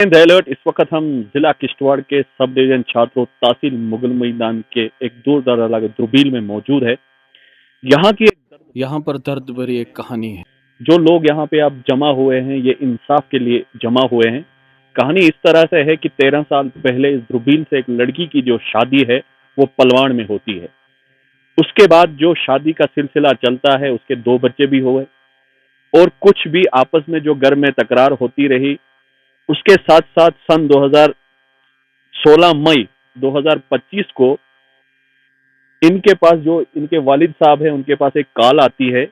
Alert. इस वक्त हम जिला किश्तवाड़ के सब डिवीजन छात्रों तहसील मुगल मैदान के एक दूर दराज द्रुबील में मौजूद है। यहाँ की यहाँ पर दर्द भरी एक कहानी है। जो लोग यहाँ पे अब जमा हुए हैं ये इंसाफ के लिए जमा हुए हैं। कहानी इस तरह से है कि 13 साल पहले इस द्रुबील से एक लड़की की जो शादी है वो पलवान में होती है। उसके बाद जो शादी का सिलसिला चलता है उसके 2 बच्चे भी हुए और कुछ भी आपस में जो घर में तकरार होती रही। उसके साथ साथ सन 16 मई 2025 को इनके पास जो इनके वालिद साहब हैं उनके पास एक कॉल आती है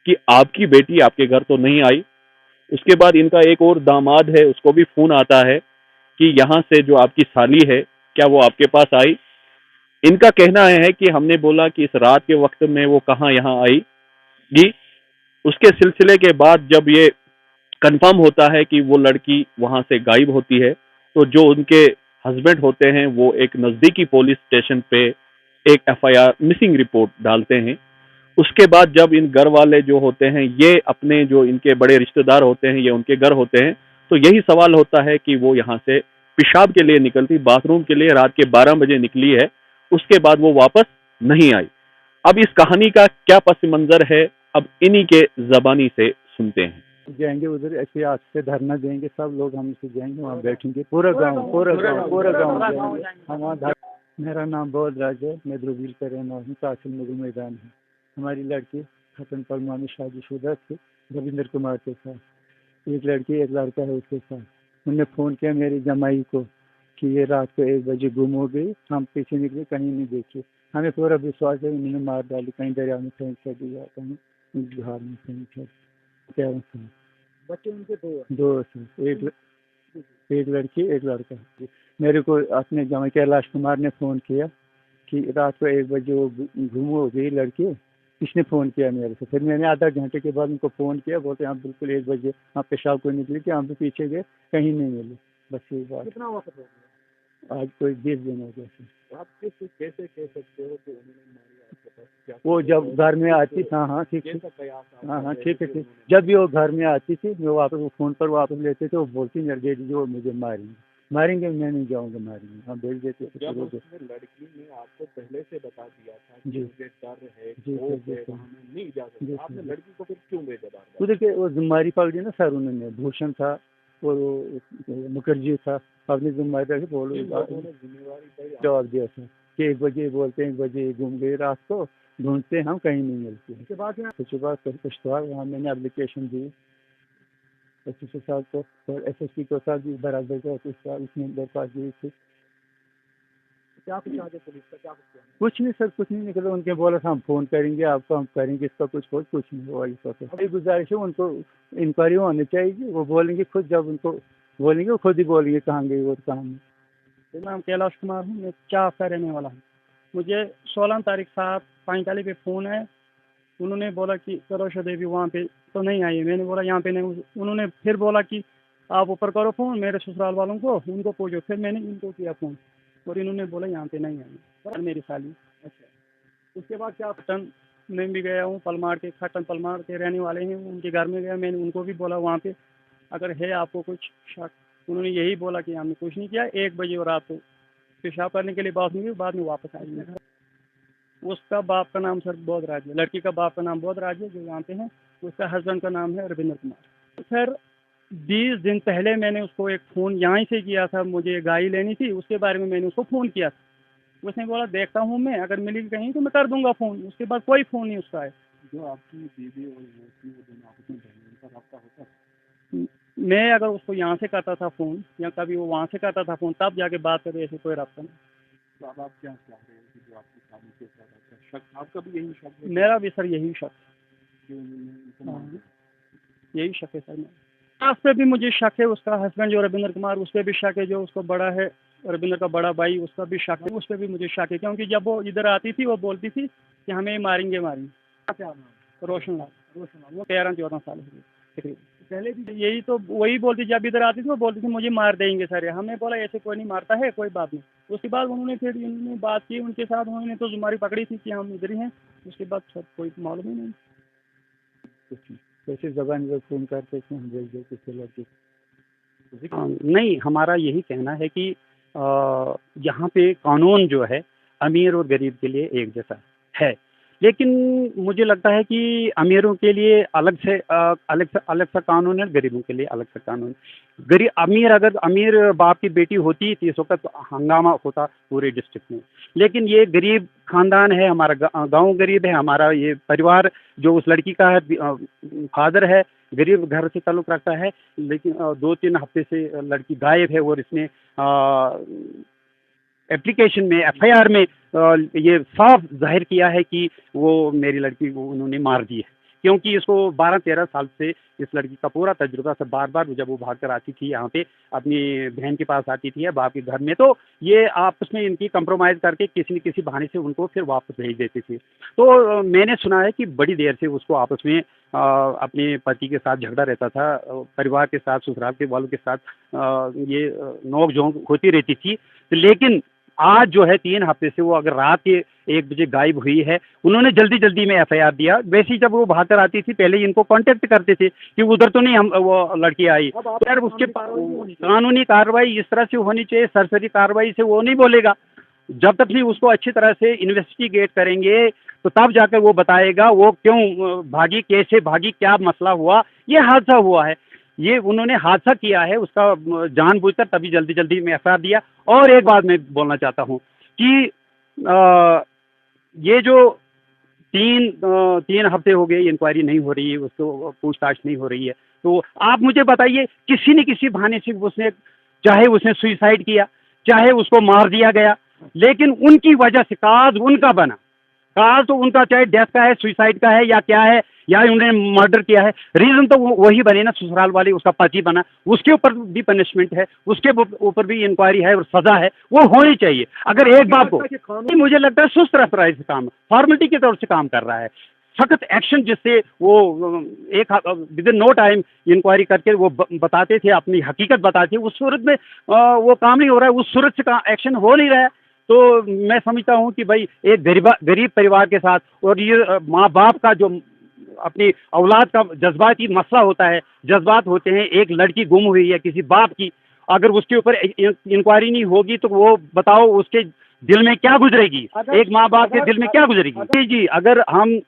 कि आपकी बेटी आपके घर तो नहीं आई। उसके बाद इनका एक और दामाद है उसको भी फोन आता है कि यहाँ से जो आपकी साली है क्या वो आपके पास आई। इनका कहना है कि हमने बोला कि इस रात के वक्त में वो कहाँ यहाँ आएगी। उसके सिलसिले के बाद जब ये कंफर्म होता है कि वो लड़की वहां से गायब होती है तो जो उनके हस्बैंड होते हैं वो एक नजदीकी पुलिस स्टेशन पे एक एफआईआर मिसिंग रिपोर्ट डालते हैं। उसके बाद जब इन घर वाले जो होते हैं ये अपने जो इनके बड़े रिश्तेदार होते हैं ये उनके घर होते हैं तो यही सवाल होता है कि वो यहाँ से पेशाब के लिए निकलती बाथरूम के लिए रात के 12 बजे निकली है। उसके बाद वो वापस नहीं आई। अब इस कहानी का क्या पस मंजर है अब इन्हीं के जबानी से सुनते हैं। जाएंगे उधर ऐसे आज से धरना देंगे सब लोग, हम इसे जाएंगे वहाँ बैठेंगे पूरा गांव जाएंगे हम वहाँ। मेरा नाम बहुत राज है, मैं द्रुबील का रहना हूँ, तहसील मुगल मैदान है। हमारी लड़की खतन पलमा में शादीशुदा थी रविंद्र कुमार के साथ। एक लड़की एक लड़का है उसके साथ। उन्होंने फ़ोन किया मेरी जमाई को कि ये रात को 1 बजे गुम हो गई। हम पीछे निकले कहीं नहीं देखी। हमें पूरा विश्वास है उन्होंने मार डाली, कहीं दरिया में फेंक कर दिया, कहीं बिहार में फेंक कर। 13 साल बच्चे उनके दो थे, एक लड़की एक लड़का। मेरे को अपने जमाई कैलाश कुमार ने फ़ोन किया कि रात को 1 बजे वो गुम हो गई लड़की। किसने फ़ोन किया मेरे से? फिर मैंने आधा घंटे के बाद उनको फ़ोन किया, बोलते हम बिल्कुल 1 बजे हम पेशाब को निकली थी, हम भी पीछे गए कहीं नहीं मिली। बस यही बात। कितना वक्त हो गया? आज कोई 20 दिन हो गए। आप कैसे कह सकते हो कि उन्होंने मारी आपके पास? वो जब घर में आती, हाँ ठीक है, हाँ ठीक है। जब भी वो घर में आती थी मैं वापस वो फ़ोन पर वापस लेते थे, वो बोलती मेरे दे दीजिए वो मुझे मारेंगे, मैं नहीं जाऊँगा मारेंगे, हम भेज देते थे। जब उसने लड़की ने आपको पहले से बता दिया था कि मुझे डर है, नहीं जा सकते, आपने लड़की को फिर क्यों भेजा बार-बार? उधर के वो जिम्मेदारी पकड़ी ना सर, उन्होंने भूषण था और मुखर्जी था, अपनी जिम्मेदारी बोलो जवाब दिया था कि 1 बजे बोलते हैं 1 बजे गुम गई रात को, ढूंढते हम कहीं नहीं मिलती। उसके बाद किश्तवाड़ वहाँ मैंने एप्लीकेशन दी एसएसपी साहब को और एसएसपी को साथ भी बराबर का उसने दरख्वास्त दी थी। क्या कुछ आगे पुलिस का क्या कुछ नहीं सर, कुछ नहीं निकला। उनके बोला था हम फ़ोन करेंगे आपको, हम करेंगे इसका कुछ नहीं हुआ। इस वक्त अभी गुजारिश है उनको इंक्वायरी होनी चाहिए। वो बोलेंगे खुद, जब उनको बोलेंगे वो खुद ही बोलेंगे कहाँ गई वो कहाँ नहीं। नाम कैलाश कुमार हूँ, मैं चाप का रहने वाला हूँ। मुझे 16 तारीख 7:45 पे फ़ोन है। उन्होंने बोला कि सरोशा देवी वहाँ पे तो नहीं आई है। मैंने बोला यहाँ पे नहीं। उन्होंने फिर बोला कि आप ऊपर करो फ़ोन मेरे ससुराल वालों को, उनको पूछो। फिर मैंने इनको किया फ़ोन और इन्होंने बोला यहाँ पे नहीं आई मेरी साली। अच्छा, उसके बाद क्या खटन में भी गया हूँ, पलमार के खटन पलमार के रहने वाले हैं, उनके घर में गया। मैंने उनको भी बोला वहाँ पे अगर है आपको कुछ शक। उन्होंने यही बोला कि हमने कुछ नहीं किया। 1 बजे और रात को पेशाब करने के लिए बात नहीं हुई, बाद में वापस आई। उसका बाप का नाम सर बोधराज है, लड़की का बाप का नाम बोधराज है जो यहाँ पे है। उसका हस्बैंड का नाम है रविंद्र कुमार। सर 20 दिन पहले मैंने उसको एक फ़ोन यहाँ से किया था, मुझे गाय लेनी थी, उसके बारे में मैंने उसको फ़ोन किया था। उसने बोला देखता हूँ मैं, अगर मिलेगी कहीं तो मैं कर दूंगा फ़ोन। उसके बाद कोई फ़ोन नहीं उसका है। जो आपकी बीवी और उनका रास्ता होता है, मैं अगर उसको यहाँ से करता था फ़ोन या कभी वो वहाँ से करता था फ़ोन तब जाके बात करे, ऐसे कोई रास्ता नहीं। तो अब आप क्या चाह रहे हैं कि जो आपकी शादी के साथ शक, आपका भी यही शक है? मेरा भी सर यही शक, यही शक है सर। मैं उस पर भी मुझे शक है, उसका हस्बैंड जो रविंद्र कुमार उस पर भी शक है, जो उसको बड़ा है रविंद्र का बड़ा भाई उसका भी शक है, उस पर भी मुझे शक है। क्योंकि जब वो इधर आती थी वो बोलती थी कि हमें मारेंगे। क्या रोशन लाल, वो 13-14 साल हो गए पहले भी यही तो वही बोलती, जब इधर आती थी वो बोलती थी मुझे मार देंगे सर। हमने बोला ऐसे कोई नहीं मारता है, कोई बात नहीं। उसके बाद उन्होंने फिर इन्होंने बात की उनके साथ, उन्होंने तो जुम्मेदारी पकड़ी थी कि हम इधर ही हैं। उसके बाद सर कोई मालूम ही नहीं। कैसे जबान में फ़ोन करते थे हम भेज देते थे लड़के। नहीं, हमारा यही कहना है कि यहाँ पे कानून जो है अमीर और गरीब के लिए एक जैसा है, लेकिन मुझे लगता है कि अमीरों के लिए अलग सा कानून है, गरीबों के लिए अलग सा कानून। गरीब अमीर अगर अमीर बाप की बेटी होती तो इस वक्त हंगामा होता पूरे डिस्ट्रिक्ट में, लेकिन ये गरीब खानदान है, हमारा गांव गरीब है, हमारा ये परिवार जो उस लड़की का है, फादर है गरीब घर से ताल्लुक़ रखता है, लेकिन 2-3 हफ्ते से लड़की गायब है और इसने एप्लीकेशन में एफआईआर में ये साफ जाहिर किया है कि वो मेरी लड़की को उन्होंने मार दी है, क्योंकि इसको 12-13 साल से इस लड़की का पूरा तजुर्बा से बार-बार जब वो भाग कर आती थी यहाँ पे अपनी बहन के पास आती थी या बाप के घर में, तो ये आपस में इनकी कंप्रोमाइज़ करके किसी न किसी बहाने से उनको फिर वापस भेज देती थी। तो मैंने सुना है कि बड़ी देर से उसको आपस में अपने पति के साथ झगड़ा रहता था, परिवार के साथ, ससुराल के वालों के साथ ये नोक-झोंक होती रहती थी। लेकिन आज जो है 3 हफ्ते से वो अगर रात के 1 बजे गायब हुई है, उन्होंने जल्दी-जल्दी में एफआईआर दिया। वैसे ही जब वो भाग कर आती थी पहले ही इनको कांटेक्ट करते थे कि उधर तो नहीं हम वो लड़की आई। तो यार उसके कानूनी कार्रवाई इस तरह से होनी चाहिए, सरसरी कार्रवाई से वो नहीं बोलेगा। जब तक भी उसको अच्छी तरह से इन्वेस्टिगेट करेंगे तो तब जाकर वो बताएगा वो क्यों भागी, कैसे भागी, क्या मसला हुआ। ये हादसा हुआ है, ये उन्होंने हादसा किया है, उसका जानबूझकर तभी जल्दी-जल्दी में एफआईआर दिया। और एक बात मैं बोलना चाहता हूँ कि ये जो 3 हफ्ते हो गए इंक्वायरी नहीं हो रही है, उसको पूछताछ नहीं हो रही है, तो आप मुझे बताइए किसी न किसी बहाने से उसने, चाहे उसने सुसाइड किया, चाहे उसको मार दिया गया, लेकिन उनकी वजह से काज उनका बना। काज तो उनका चाहे डेथ का है, सुसाइड का है या क्या है, या उन्होंने मर्डर किया है, रीजन तो वही बने ना, ससुराल वाले, उसका पति बना, उसके ऊपर भी पनिशमेंट है, उसके ऊपर भी इंक्वायरी है और सजा है, वो होनी चाहिए। अगर एक बात को मुझे लगता है सुस्त रफ्तारी से काम, फॉर्मेलिटी के तौर से काम कर रहा है, सख्त एक्शन जिससे वो एक within no time inquiry करके वो बताते थे, अपनी हकीकत बताते थे, उस सूरत में वो काम नहीं हो रहा है, उस सूरत से एक्शन हो नहीं रहा है। तो मैं समझता हूँ कि भाई एक गरीब परिवार के साथ, और ये माँ बाप का जो अपनी औलाद का जज्बाती मसला होता है, जज्बात होते हैं, एक लड़की गुम हुई है किसी बाप की, अगर उसके ऊपर इंक्वायरी नहीं होगी तो वो बताओ उसके दिल में क्या गुजरेगी, एक माँ बाप के दिल में क्या गुजरेगी। जी, अगर हम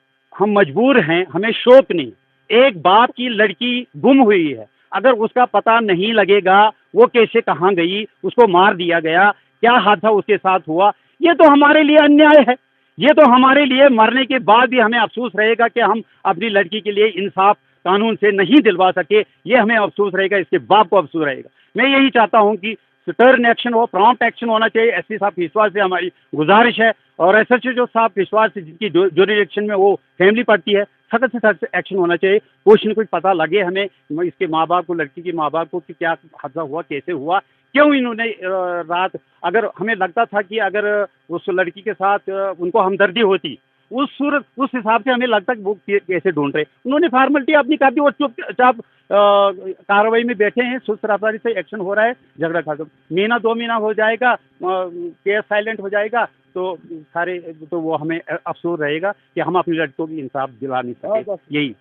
मजबूर हैं, हमें शौक नहीं, एक बाप की लड़की गुम हुई है, अगर उसका पता नहीं लगेगा वो कैसे कहाँ गई, उसको मार दिया गया, क्या हादसा उसके साथ हुआ, ये तो हमारे लिए अन्याय है। ये तो हमारे लिए मरने के बाद भी हमें अफसोस रहेगा कि हम अपनी लड़की के लिए इंसाफ कानून से नहीं दिलवा सके, ये हमें अफसोस रहेगा, इसके बाप को अफसोस रहेगा। मैं यही चाहता हूँ कि स्टर्न एक्शन हो, प्रॉम्प्ट एक्शन होना चाहिए। एसपी साहब विश्वास से हमारी गुजारिश है, और एसएचओ साहब विश्वास से जिनकी जुरिडिक्शन में वो फैमिली पड़ती है, सख्त से सख्त एक्शन होना चाहिए। कुछ न कुछ पता लगे हमें, इसके माँ बाप को, लड़की के माँ बाप को, कि क्या हादसा हुआ, कैसे हुआ, क्यों इन्होंने रात, अगर हमें लगता था कि अगर उस लड़की के साथ उनको हमदर्दी होती, उस हिसाब से हमें लगता कि वो कैसे ढूंढ रहे, उन्होंने फॉर्मेलिटी अपनी कर दी और चुपचाप कार्रवाई में बैठे हैं, सुस्त रफ्तारी से एक्शन हो रहा है, झगड़ा खत्म। महीना 2 महीना हो जाएगा, केस साइलेंट हो जाएगा, तो वो हमें अफसोस रहेगा कि हम अपनी लड़कियों को इंसाफ दिला नहीं सके। यही